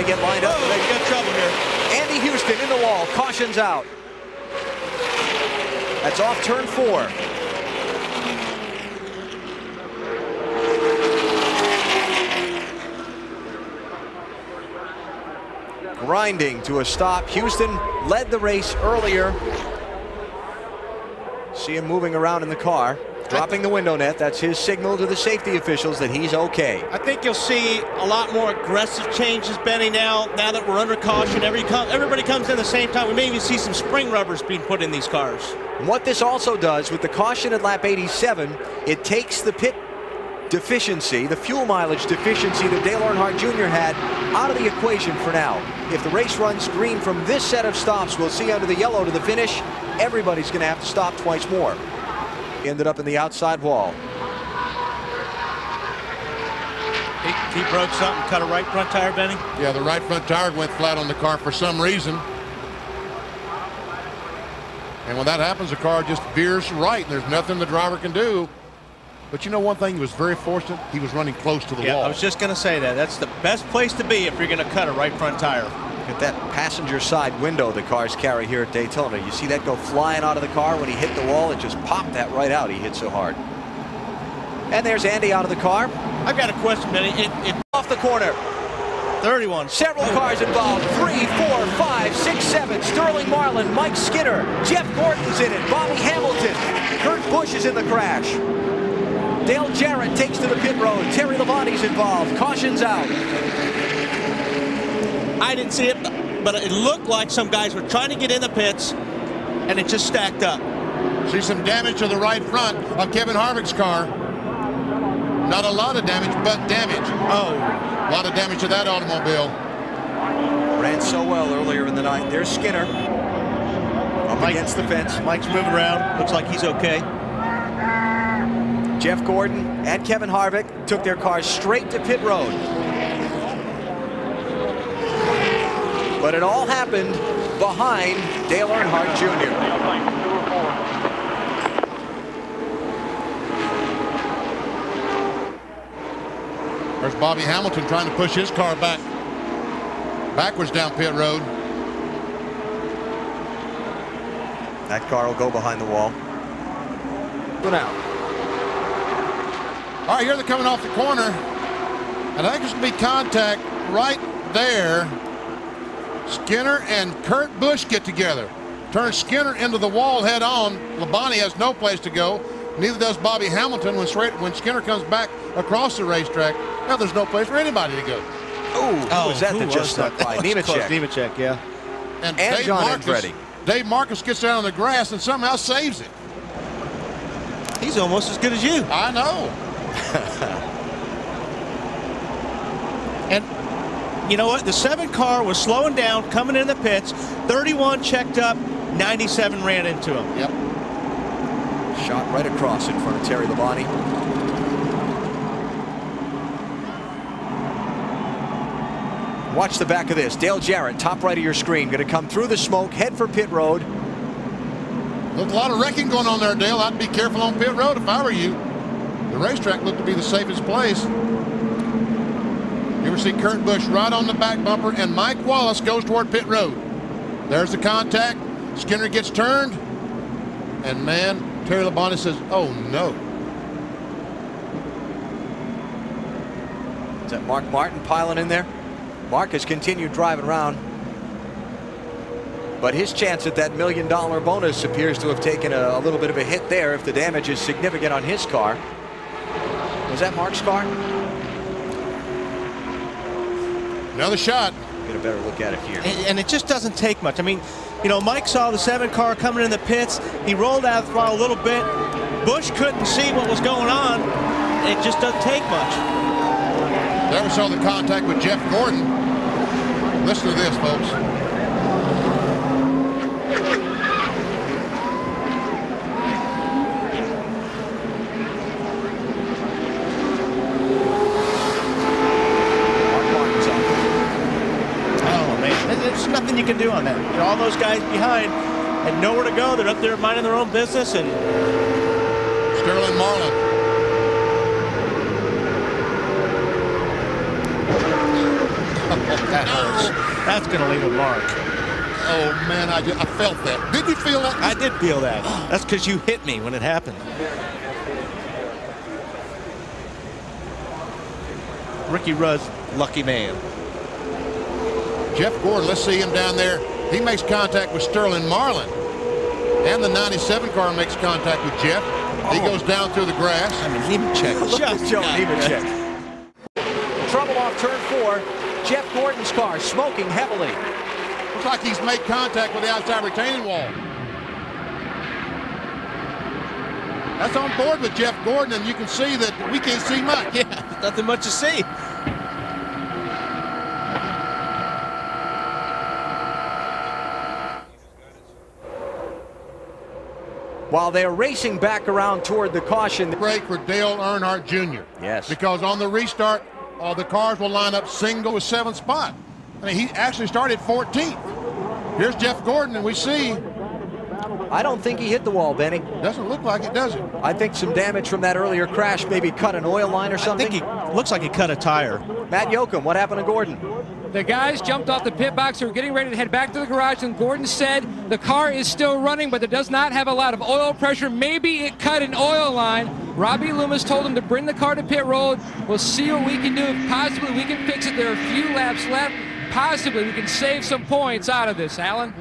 get lined up. They got trouble here. Andy Houston in the wall. Caution's out. That's off turn 4. Grinding to a stop. Houston led the race earlier. See him moving around in the car, dropping the window net. That's his signal to the safety officials that he's okay. I think you'll see a lot more aggressive changes, Benny, now that we're under caution. Everybody comes in at the same time. We may even see some spring rubbers being put in these cars. And what this also does with the caution at lap 87, it takes the pit deficiency, the fuel mileage deficiency that Dale Earnhardt Jr. had out of the equation for now. If the race runs green from this set of stops, we'll see under the yellow to the finish, everybody's going to have to stop twice more. Ended up in the outside wall. He broke something, cut a right front tire, Benny? Yeah, the right front tire went flat on the car for some reason. And when that happens, the car just veers right. There's nothing the driver can do. But you know one thing, he was very fortunate. He was running close to the wall. I was just going to say that. That's the best place to be if you're going to cut a right front tire. Look at that passenger side window the cars carry here at Daytona. You see that go flying out of the car when he hit the wall? It just popped that right out. He hit so hard. And there's Andy out of the car. I've got a question, Benny. Off the corner. 31. Several cars involved. 3, 4, 5, 6, 7. Sterling Marlin, Mike Skinner, Jeff Gordon's in it, Bobby Hamilton. Kurt Busch is in the crash. Dale Jarrett takes to the pit road. Terry Labonte's involved. Caution's out. I didn't see it, but it looked like some guys were trying to get in the pits, and it just stacked up. See some damage to the right front of Kevin Harvick's car. Not a lot of damage, but damage. Oh. A lot of damage to that automobile. Ran so well earlier in the night. There's Skinner up against the fence. Mike's moving around. Looks like he's okay. Jeff Gordon and Kevin Harvick took their cars straight to pit road. But it all happened behind Dale Earnhardt Jr. There's Bobby Hamilton trying to push his car backwards down pit road. That car will go behind the wall. Go now. All right, here they're coming off the corner. And I think there's going to be contact right there. Skinner and Kurt Busch get together. Turn Skinner into the wall head on. Labonte has no place to go. Neither does Bobby Hamilton when Skinner comes back across the racetrack. Now there's no place for anybody to go. Who was that just stuck by? Nemechek. Nemechek, yeah. And John Andretti. Dave Marcus gets down on the grass and somehow saves it. He's almost as good as you. I know. And you know what? The 7 car was slowing down, coming in the pits. 31 checked up, 97 ran into him. Yep. Shot right across in front of Terry Labonte. Watch the back of this. Dale Jarrett, top right of your screen, going to come through the smoke, head for pit road. Looked a lot of wrecking going on there, Dale. I'd be careful on pit road if I were you. The racetrack looked to be the safest place. You ever see Kurt Busch right on the back bumper, and Mike Wallace goes toward pit road. There's the contact. Skinner gets turned, and man, Terry Labonte says, "Oh no." Is that Mark Martin piling in there? Mark has continued driving around, but his chance at that $1 million bonus appears to have taken a little bit of a hit there if the damage is significant on his car. Was that Mark's car? Another shot. Get a better look at it here. And it just doesn't take much. I mean, you know, Mike saw the 7 car coming in the pits. He rolled out of the throttle a little bit. Busch couldn't see what was going on. It just doesn't take much. There we saw the contact with Jeff Gordon. Listen to this, folks. There's nothing you can do on that. You know, all those guys behind had nowhere to go. They're up there minding their own business. And Sterling Marlin. That hurts. That's going to leave a mark. Oh, man, I felt that. Did you feel that? I did feel that. That's because you hit me when it happened. Ricky Rudd's lucky man. Jeff Gordon, let's see him down there. He makes contact with Sterling Marlin. And the 97 car makes contact with Jeff. He goes down through the grass. I mean, Nemechek. Look at Joe Nemechek. Trouble off turn 4. Jeff Gordon's car smoking heavily. Looks like he's made contact with the outside retaining wall. That's on board with Jeff Gordon, and you can see that we can't see much. Yeah, nothing much to see. While they're racing back around toward the caution. Break for Dale Earnhardt Jr. Yes. Because on the restart, the cars will line up single with 7th spot. I mean, he actually started 14th. Here's Jeff Gordon, and we see. I don't think he hit the wall, Benny. Doesn't look like it, does it? I think some damage from that earlier crash, maybe cut an oil line or something. I think he looks like he cut a tire. Matt Yoakum, what happened to Gordon? The guys jumped off the pit box. They were getting ready to head back to the garage, and Gordon said the car is still running, but it does not have a lot of oil pressure. Maybe it cut an oil line. Robbie Loomis told him to bring the car to pit road. We'll see what we can do. If possibly we can fix it. There are a few laps left. Possibly we can save some points out of this, Alan.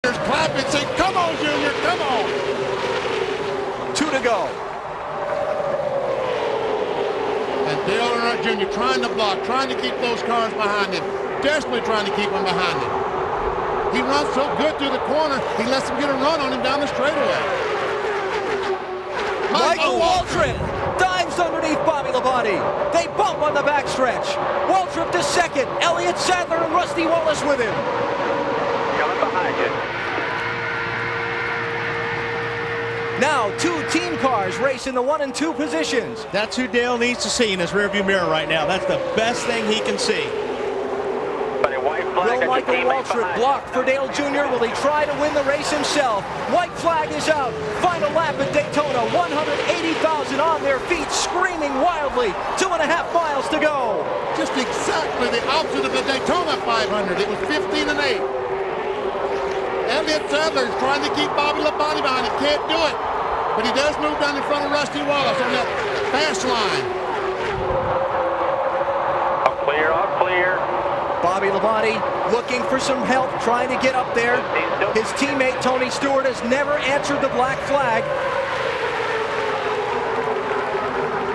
There's clapping, saying, "Come on, Junior, come on." 2 to go. And Dale Earnhardt Jr. trying to block, trying to keep those cars behind him, desperately trying to keep them behind him. He runs so good through the corner, he lets them get a run on him down the straightaway. Michael Waltrip dives underneath Bobby Labonte. They bump on the backstretch. Waltrip to second. Elliott Sadler and Rusty Wallace with him. Coming behind you. Now 2 team cars race in the 1 and 2 positions. That's who Dale needs to see in his rearview mirror right now. That's the best thing he can see. Will Michael Waltrip block for Dale Jr.? Will he try to win the race himself? White flag is out. Final lap at Daytona. 180,000 on their feet, screaming wildly. 2.5 miles to go. Just exactly the opposite of the Daytona 500. It was 15 and 8. Elliott Sadler is trying to keep Bobby Labonte behind. He can't do it. But he does move down in front of Rusty Wallace on that fast line. All clear, all clear. Bobby Labonte looking for some help, trying to get up there. His teammate Tony Stewart has never answered the black flag.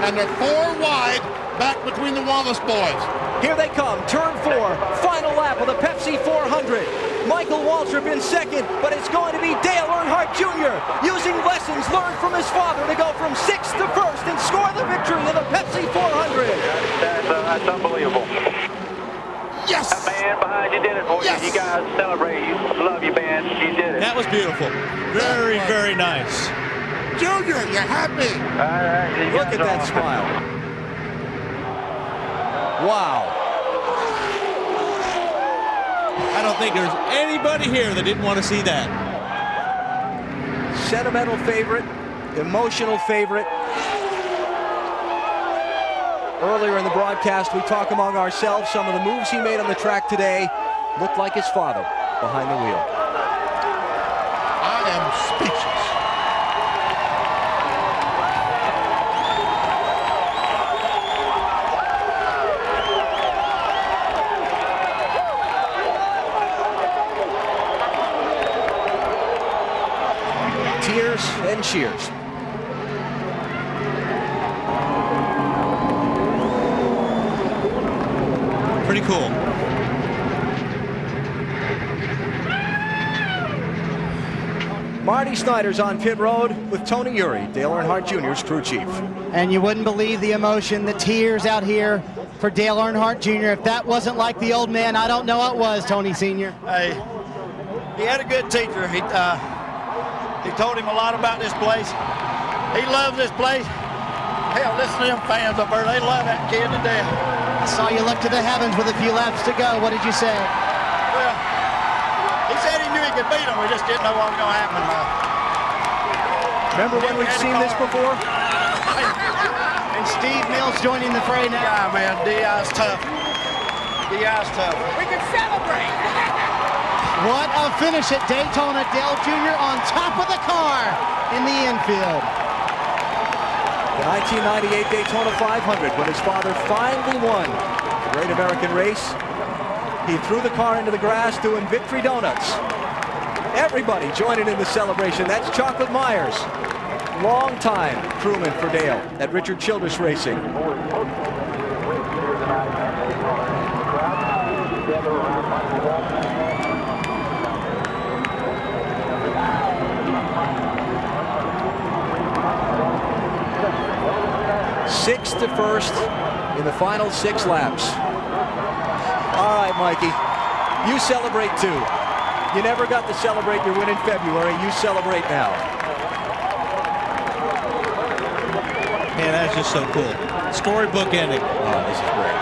And they're 4 wide back between the Wallace boys. Here they come, turn 4, final lap of the Pepsi 400. Michael Waltrip in second, but it's going to be Dale Earnhardt Jr. using lessons learned from his father to go from 6th to 1st and score the victory in the Pepsi 400. That's unbelievable. Yes! That band behind you did it for Yes! you. You guys celebrate. You love your band. You did it. That was beautiful. Very, very nice. Junior, you're happy. All right, you Look guys at that are- smile. Wow. I don't think there's anybody here that didn't want to see that. Sentimental favorite, emotional favorite. Earlier in the broadcast, we talk among ourselves. Some of the moves he made on the track today looked like his father behind the wheel. I am speechless. Tears and cheers. Pretty cool. Marty Snyder's on pit road with Tony Uri, Dale Earnhardt Jr.'s crew chief. And you wouldn't believe the emotion, the tears out here for Dale Earnhardt Jr. If that wasn't like the old man, I don't know what was, Tony Sr. Hey, he had a good teacher. He told him a lot about this place. He loves this place. Hell, listen to them fans up there. They love that kid to death. I saw you look to the heavens with a few laps to go. What did you say? Well, he said he knew he could beat them. We just didn't know what was going to happen. Remember when we've seen this before? And Steve Mills joining the fray now. Yeah, man, D.I.'s tough. The ice tough. We can celebrate. What a finish at Daytona. Dale Jr. on top of the car in the infield. The 1998 Daytona 500, when his father finally won the Great American Race, he threw the car into the grass doing victory donuts. Everybody joining in the celebration. That's Chocolate Myers, long-time crewman for Dale at Richard Childress Racing. Sixth to first in the final 6 laps. All right, Mikey, you celebrate too. You never got to celebrate your win in February. You celebrate now. Man, that's just so cool. Storybook ending. Oh, this is great.